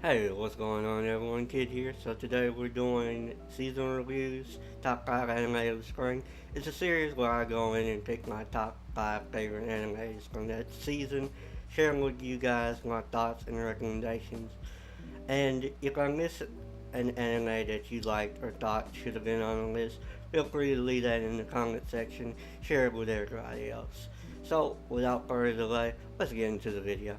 Hey, what's going on everyone? Kid here. So today we're doing season reviews, top 5 anime of the spring. It's a series where I go in and pick my top 5 favorite animes from that season, sharing with you guys my thoughts and recommendations. And if I miss an anime that you liked or thought should have been on the list, feel free to leave that in the comment section, share it with everybody else. So without further delay, let's get into the video.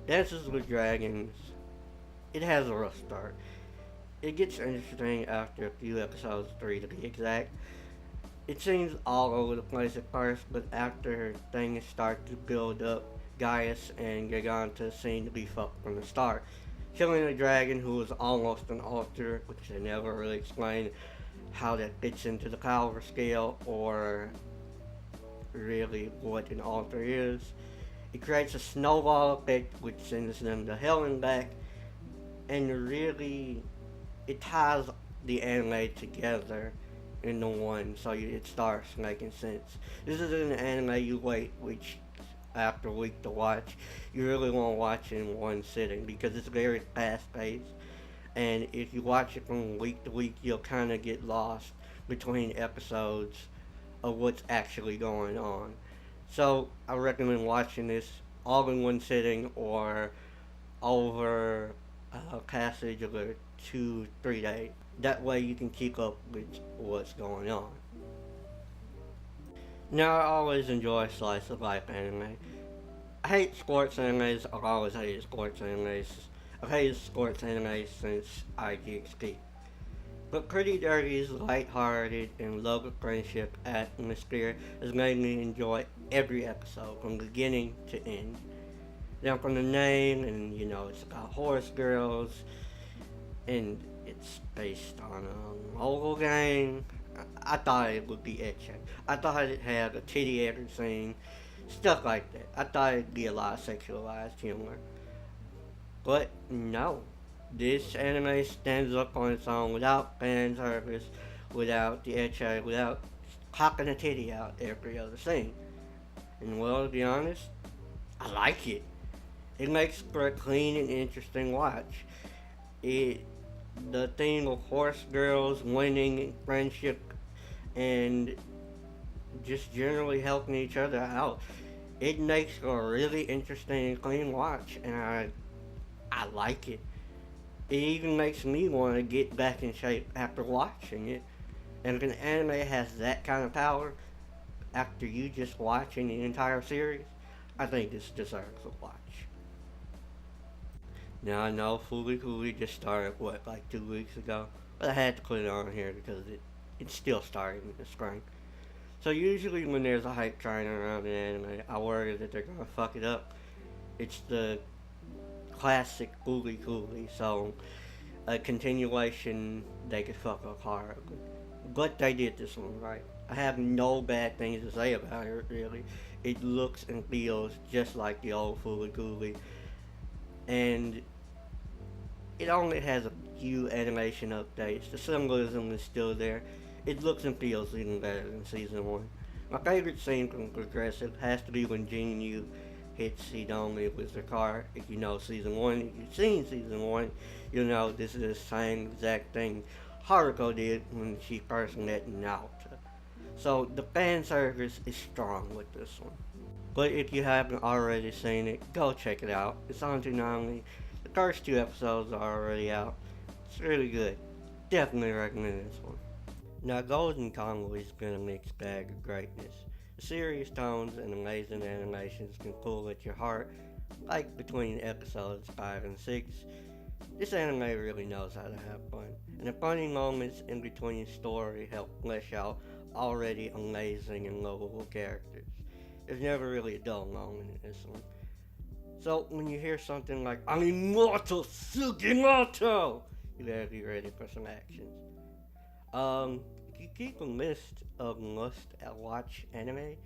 Dances with Dragons. It has a rough start. It gets interesting after a few episodes, 3 to be exact. It seems all over the place at first, but after things start to build up, Gaius and Giganta seem to be fucked from the start. Killing a dragon who was almost an altar, which they never really explain how that fits into the power scale or really what an altar is. It creates a snowball effect which sends them to hell and back, and really it ties the anime together into one, so it starts making sense. This is an anime you wait week after week to watch. You really want to watch it in one sitting because it's very fast paced, and if you watch it from week to week, you'll kind of get lost between episodes of what's actually going on. So I recommend watching this all in one sitting or over a passage of a 2 3 days. That way you can keep up with what's going on. Now I always enjoy slice of life anime. I hate sports animes. I've always hated sports animes. I've hated sports anime since IGXP. But Pretty Dirty's light-hearted and love of friendship atmosphere has made me enjoy every episode from beginning to end. Now from the name, and it's about horse girls, and it's based on a mobile game. I thought it would be etching. I thought it had a titty every scene, stuff like that. I thought it'd be a lot of sexualized humor. But no, this anime stands up on its own without fan service, without the ecchi, without cocking a titty out every other scene. And well, to be honest, I like it. It makes for a clean and interesting watch. It the theme of horse girls winning friendship and just generally helping each other out. It makes for a really interesting and clean watch, and I like it. It even makes me want to get back in shape after watching it. And if an anime has that kind of power after you just watching the entire series, I think this deserves a watch. Now I know Fooly Cooly just started like 2 weeks ago, but I had to put it on here because it's still starting in the spring. So usually when there's a hype train around an anime, I worry that they're gonna fuck it up. It's the classic Fooly Cooly, so a continuation they could fuck up horribly. But they did this one right. I have no bad things to say about it really. It looks and feels just like the old Fooly Cooly, and it only has a few animation updates. The symbolism is still there. It looks and feels even better than season one. My favorite scene from Progressive has to be when Jinyu hits Hidomi with her car. If you know season one, if you've seen season one, you'll know this is the same exact thing Haruko did when she first met Naoto. So the fan service is strong with this one. But if you haven't already seen it, go check it out. It's on Toonami. The first 2 episodes are already out. It's really good. Definitely recommend this one. Now, Golden Kamuy's been a mixed bag of greatness. The serious tones and amazing animations can pull at your heart, like between episodes 5 and 6. This anime really knows how to have fun, and the funny moments in between story help flesh out already amazing and lovable characters. There's never really a dull moment in this one. So when you hear something like "I'm immortal Sugimoto," you better be ready for some actions. If you keep a list of must watch anime,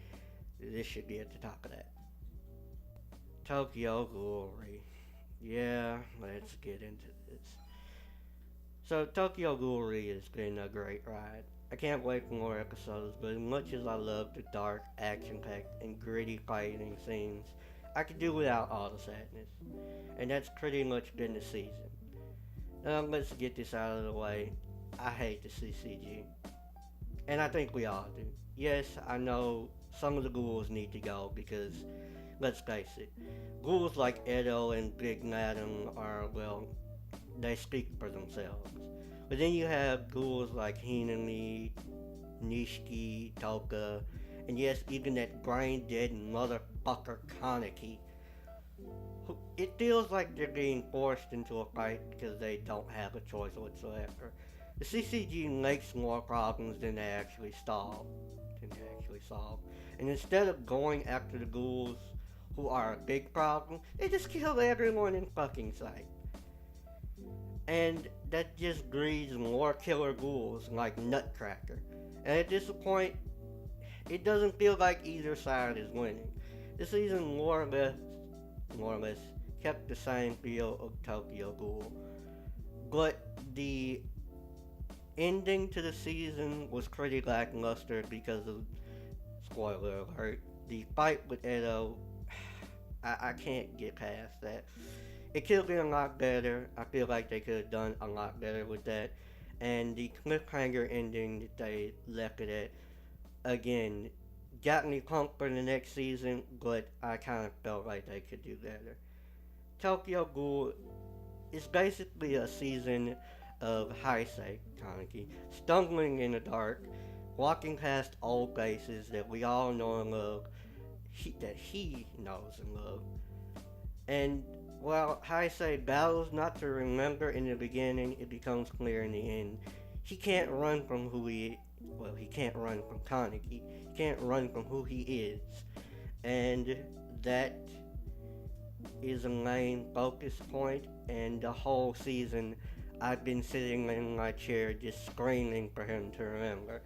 this should be at the top of that. Tokyo Glory. Yeah, let's get into this. So Tokyo Ghoul has been a great ride. I can't wait for more episodes, but as much as I love the dark, action-packed, and gritty fighting scenes, I could do without all the sadness. And that's pretty much been the season. Let's get this out of the way. I hate the CCG. And I think we all do. Yes, I know some of the ghouls need to go because, let's face it, ghouls like Edo and Big Madam are, well, they speak for themselves. But then you have ghouls like Hinami, Nishiki, Toka, and yes, even that brain dead motherfucker Kaneki. It feels like they're being forced into a fight because they don't have a choice whatsoever. The CCG makes more problems than they actually solve. And instead of going after the ghouls who are a big problem, they just kill everyone in fucking sight. And that just breeds more killer ghouls like Nutcracker. And at this point, it doesn't feel like either side is winning. This season more or less, kept the same feel of Tokyo Ghoul. But the ending to the season was pretty lackluster because of, spoiler alert, the fight with Edo. I can't get past that. It could have been a lot better. I feel like they could have done a lot better with that. And the cliffhanger ending that they left it at, again, got me pumped for the next season, but I kind of felt like they could do better. Tokyo Ghoul is basically a season of Heisei Kaneki, stumbling in the dark, walking past old places that we all know and love, that he knows and loves. And while Heisei battles not to remember in the beginning, it becomes clear in the end. He can't run from who he well, he can't run from Kaneki. He can't run from who he is. And that is a main focus point, and the whole season I've been sitting in my chair just screaming for him to remember.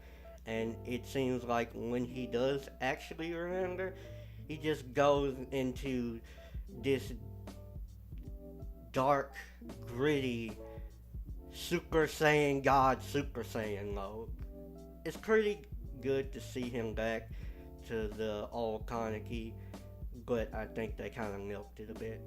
And it seems like when he does actually remember, he just goes into this dark, gritty, Super Saiyan God Super Saiyan mode. It's pretty good to see him back to the old Kaneki, but I think they kind of milked it a bit.